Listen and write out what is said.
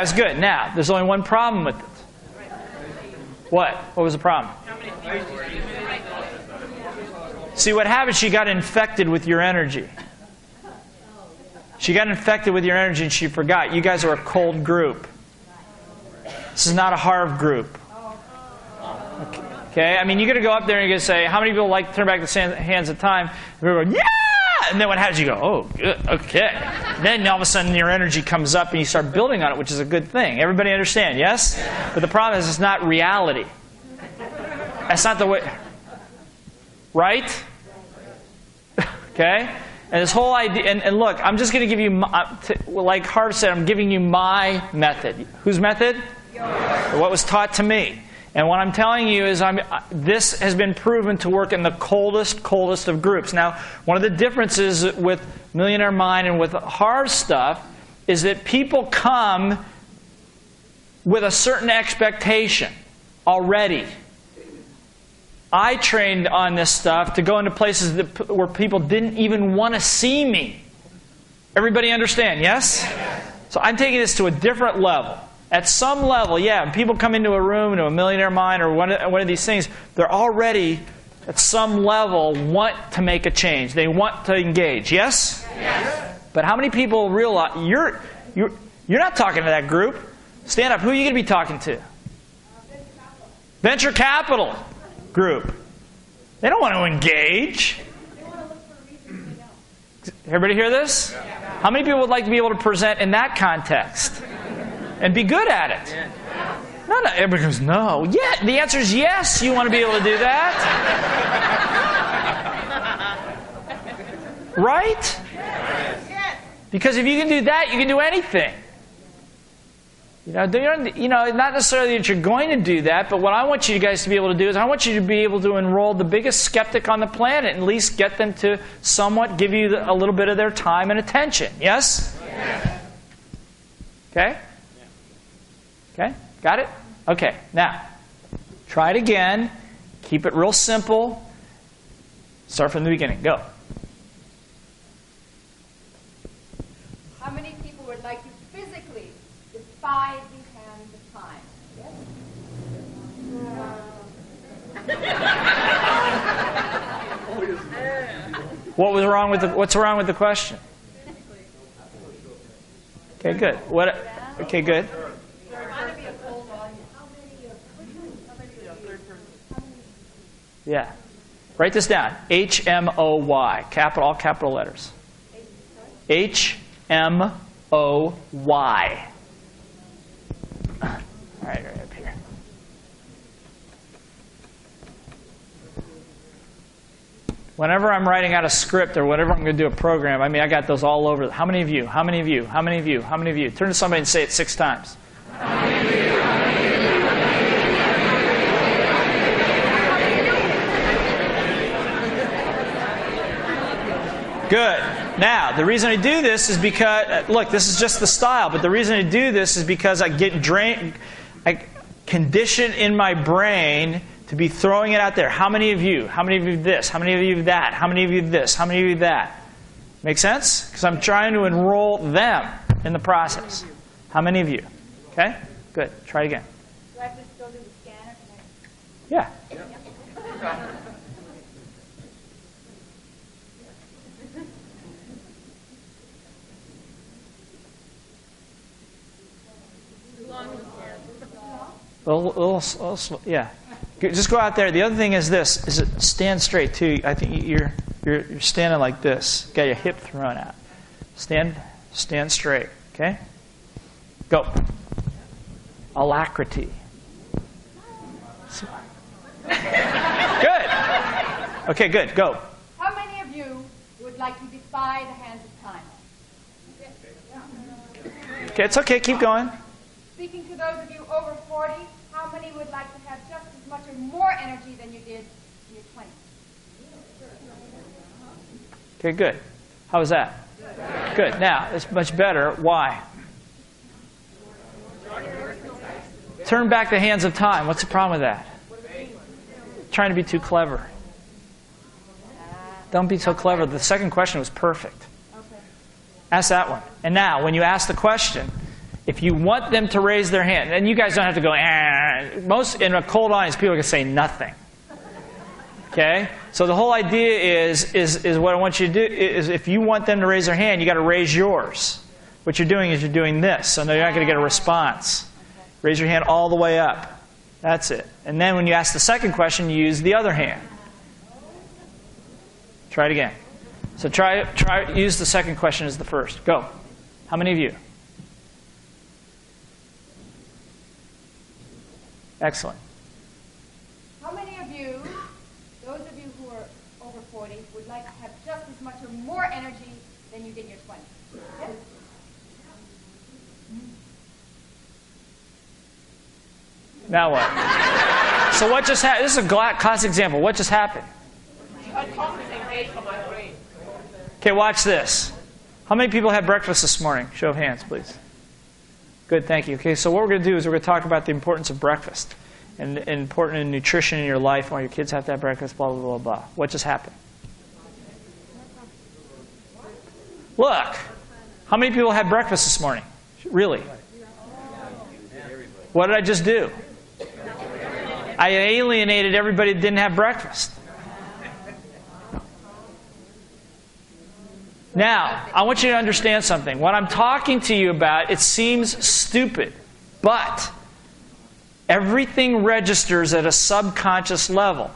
it's good. Now, there's only one problem with it. What? What was the problem? See, what happened, she got infected with your energy. She got infected with your energy and she forgot. You guys are a cold group. This is not a Harv group. Okay? I mean, you're going to go up there and you're going to say, how many people like to turn back the hands of time? And people go, yeah! And then what happens? You go, oh, good, okay. And then all of a sudden your energy comes up and you start building on it, which is a good thing. Everybody understand, yes? But the problem is it's not reality. That's not the way. Right? Okay? And this whole idea, and look, I'm just going to give you, like Harv said, I'm giving you my method. Whose method? Yours. What was taught to me. And what I'm telling you is this has been proven to work in the coldest of groups. Now, one of the differences with Millionaire Mind and with Harv stuff is that people come with a certain expectation already. I trained on this stuff to go into places where people didn't even want to see me. Everybody understand, yes? So I'm taking this to a different level. At some level, yeah, when people come into a room, into a Millionaire Mind or one of these things, they're already, at some level, want to make a change. They want to engage, yes? Yes. But how many people realize, you're not talking to that group. Stand up. Who are you going to be talking to? Venture capital group. They don't want to engage. Everybody hear this? How many people would like to be able to present in that context? And be good at it. No, everybody goes, no. Yeah, the answer is yes, you want to be able to do that. Right? Because if you can do that, you can do anything. Not necessarily that you're going to do that, but what I want you guys to be able to do is I want you to be able to enroll the biggest skeptic on the planet and at least get them to somewhat give you a little bit of their time and attention. Yes? Okay? Okay? Got it? Okay. Now, try it again. Keep it real simple. Start from the beginning. Go. How many people would like to physically defy the hands of time? Yes? What's wrong with the question? Okay, good. Okay, good. Yeah. Write this down. H-M-O-Y. All capital letters. H-M-O-Y. All right up here. Whenever I'm writing out a script or whenever I'm going to do a program, I mean, I got those all over. How many of you? How many of you? How many of you? How many of you? Turn to somebody and say it 6 times. How many of you? Good. Now, the reason I do this is because, look, this is just the style, but the reason I do this is because I condition in my brain to be throwing it out there. How many of you? How many of you this? How many of you that? How many of you this? How many of you that? Make sense? Because I'm trying to enroll them in the process. How many of you? Okay? Good. Try again. Do I have to go to the scanner? Yeah. Yeah. Just go out there. The other thing is this: is it stand straight too. I think you're standing like this. Got your hip thrown out. Stand straight. Okay. Go. Alacrity. Good. Okay. Good. Go. How many of you would like to defy the hands of time? Okay. It's okay. Keep going. Speaking to those of you over 40, how many would like to have just as much or more energy than you did in your 20s? Okay, good. How was that? Good. Now, it's much better. Why? Turn back the hands of time. What's the problem with that? Trying to be too clever. Don't be so clever. The second question was perfect. Ask that one. And now, when you ask the question, If you want them to raise their hand, and you guys don't have to go, most in a cold audience, people can say nothing. Okay? So the whole idea is what I want you to do is if you want them to raise their hand, you got to raise yours. What you're doing is you're doing this, so you're not going to get a response. Raise your hand all the way up. That's it. And then when you ask the second question, you use the other hand. Try it again. So use the second question as the first. Go. How many of you? Excellent. How many of you, those of you who are over 40, would like to have just as much or more energy than you did in your 20s? Yes? Now what? So what just happened? This is a classic example. What just happened? Okay, watch this. How many people had breakfast this morning? Show of hands, please. Good, thank you. Okay, so what we're going to do is we're going to talk about the importance of breakfast and important in nutrition in your life, why your kids have to have breakfast, blah, blah, blah, blah. What just happened? Look, how many people had breakfast this morning? Really? What did I just do? I alienated everybody that didn't have breakfast. Now, I want you to understand something. What I'm talking to you about, it seems stupid, but everything registers at a subconscious level.